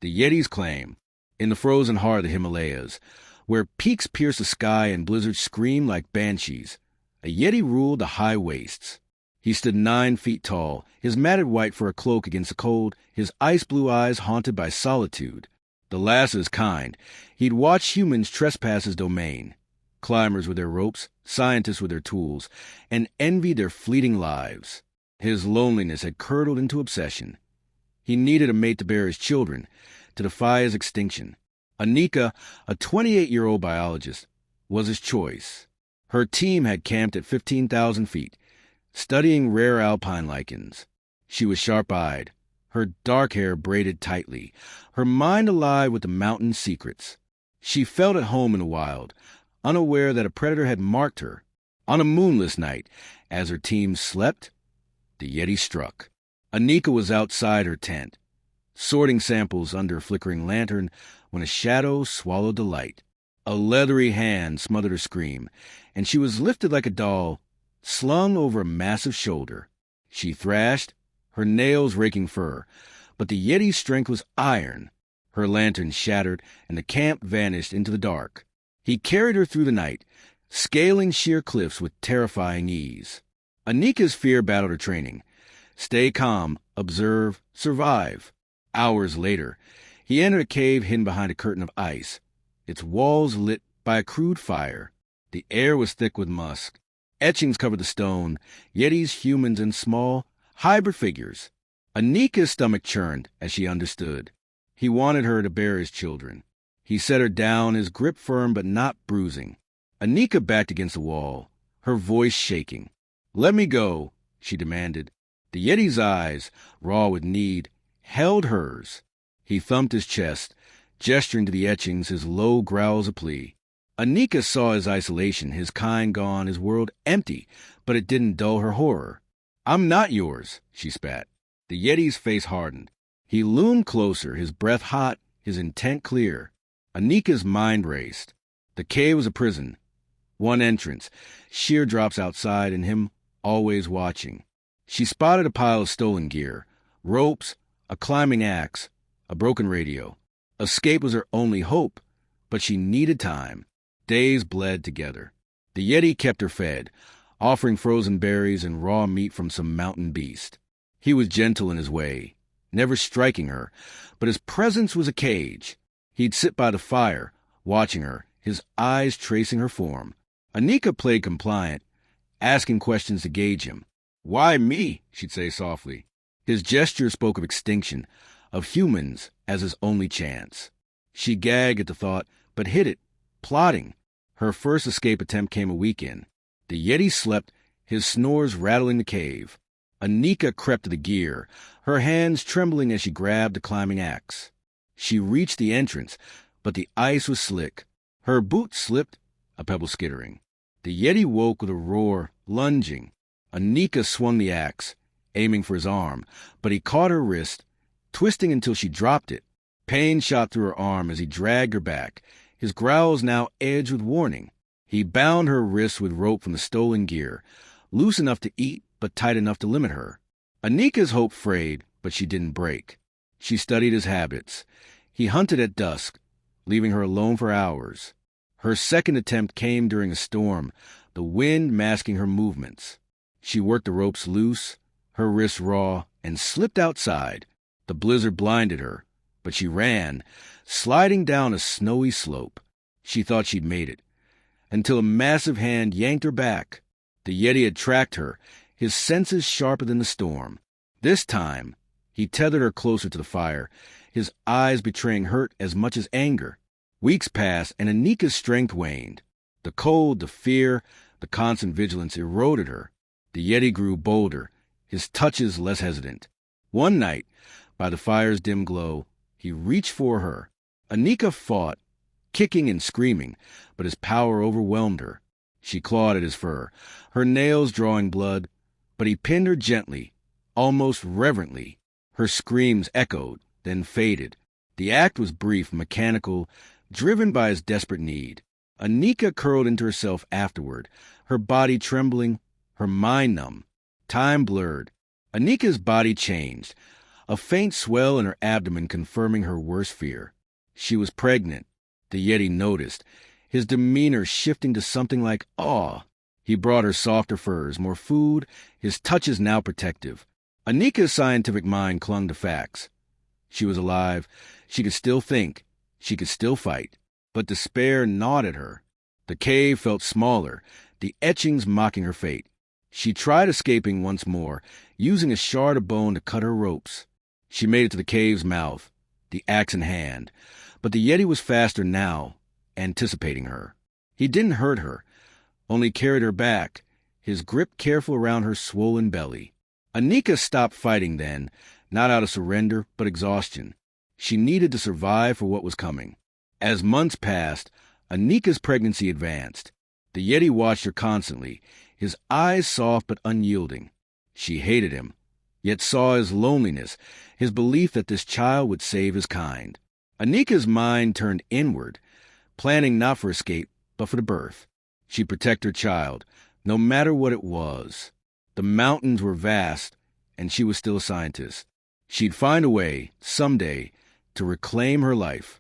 The Yeti's claim, in the frozen heart of the Himalayas, where peaks pierce the sky and blizzards scream like banshees, a Yeti ruled the high wastes. He stood 9 feet tall, his matted white fur a cloak against the cold, his ice-blue eyes haunted by solitude. The last of his kind, he'd watched humans trespass his domain, climbers with their ropes, scientists with their tools, and envied their fleeting lives. His loneliness had curdled into obsession. He needed a mate to bear his children, to defy his extinction. Anika, a 28-year-old biologist, was his choice. Her team had camped at 15,000 feet, studying rare alpine lichens. She was sharp-eyed, her dark hair braided tightly, her mind alive with the mountain's secrets. She felt at home in the wild, unaware that a predator had marked her. On a moonless night, as her team slept, the Yeti struck. Anika was outside her tent, sorting samples under a flickering lantern, when a shadow swallowed the light. A leathery hand smothered her scream, and she was lifted like a doll, slung over a massive shoulder. She thrashed, her nails raking fur, but the Yeti's strength was iron. Her lantern shattered, and the camp vanished into the dark. He carried her through the night, scaling sheer cliffs with terrifying ease. Anika's fear battled her training. Stay calm, observe, survive. Hours later, he entered a cave hidden behind a curtain of ice, its walls lit by a crude fire. The air was thick with musk. Etchings covered the stone, Yetis, humans, and small, hybrid figures. Anika's stomach churned as she understood. He wanted her to bear his children. He set her down, his grip firm but not bruising. Anika backed against the wall, her voice shaking. "Let me go," she demanded. The Yeti's eyes, raw with need, held hers. He thumped his chest, gesturing to the etchings, his low growls of plea. Anika saw his isolation, his kind gone, his world empty, but it didn't dull her horror. "I'm not yours," she spat. The Yeti's face hardened. He loomed closer, his breath hot, his intent clear. Anika's mind raced. The cave was a prison. One entrance, sheer drops outside, and him always watching. She spotted a pile of stolen gear, ropes, a climbing axe, a broken radio. Escape was her only hope, but she needed time. Days bled together. The Yeti kept her fed, offering frozen berries and raw meat from some mountain beast. He was gentle in his way, never striking her, but his presence was a cage. He'd sit by the fire, watching her, his eyes tracing her form. Anika played compliant, asking questions to gauge him. "Why me?" she'd say softly. His gesture spoke of extinction, of humans as his only chance. She gagged at the thought, but hid it, plotting. Her first escape attempt came a week in. The Yeti slept, his snores rattling the cave. Anika crept to the gear, her hands trembling as she grabbed the climbing axe. She reached the entrance, but the ice was slick. Her boot slipped, a pebble skittering. The Yeti woke with a roar, lunging. Anika swung the axe, aiming for his arm, but he caught her wrist, twisting until she dropped it. Pain shot through her arm as he dragged her back, his growls now edged with warning. He bound her wrists with rope from the stolen gear, loose enough to eat but tight enough to limit her. Anika's hope frayed, but she didn't break. She studied his habits. He hunted at dusk, leaving her alone for hours. Her second attempt came during a storm, the wind masking her movements. She worked the ropes loose, her wrists raw, and slipped outside. The blizzard blinded her, but she ran, sliding down a snowy slope. She thought she'd made it, until a massive hand yanked her back. The Yeti had tracked her, his senses sharper than the storm. This time, he tethered her closer to the fire, his eyes betraying hurt as much as anger. Weeks passed, and Anika's strength waned. The cold, the fear, the constant vigilance eroded her. The Yeti grew bolder, his touches less hesitant. One night, by the fire's dim glow, he reached for her. Anika fought, kicking and screaming, but his power overwhelmed her. She clawed at his fur, her nails drawing blood, but he pinned her gently, almost reverently. Her screams echoed, then faded. The act was brief, mechanical, driven by his desperate need. Anika curled into herself afterward, her body trembling, her mind numb. Time blurred. Anika's body changed. a faint swell in her abdomen confirming her worst fear. She was pregnant. The Yeti noticed, his demeanor shifting to something like awe. He brought her softer furs, more food, his touches now protective. Anika's scientific mind clung to facts. She was alive. She could still think. She could still fight. But despair gnawed at her. The cave felt smaller, the etchings mocking her fate. She tried escaping once more, using a shard of bone to cut her ropes. She made it to the cave's mouth, the axe in hand. But the Yeti was faster now, anticipating her. He didn't hurt her, only carried her back, his grip careful around her swollen belly. Anika stopped fighting then, not out of surrender, but exhaustion. She needed to survive for what was coming. As months passed, Anika's pregnancy advanced. The Yeti watched her constantly, his eyes soft but unyielding. She hated him, yet saw his loneliness, his belief that this child would save his kind. Anika's mind turned inward, planning not for escape, but for the birth. She'd protect her child, no matter what it was. The mountains were vast, and she was still a scientist. She'd find a way, someday, to reclaim her life.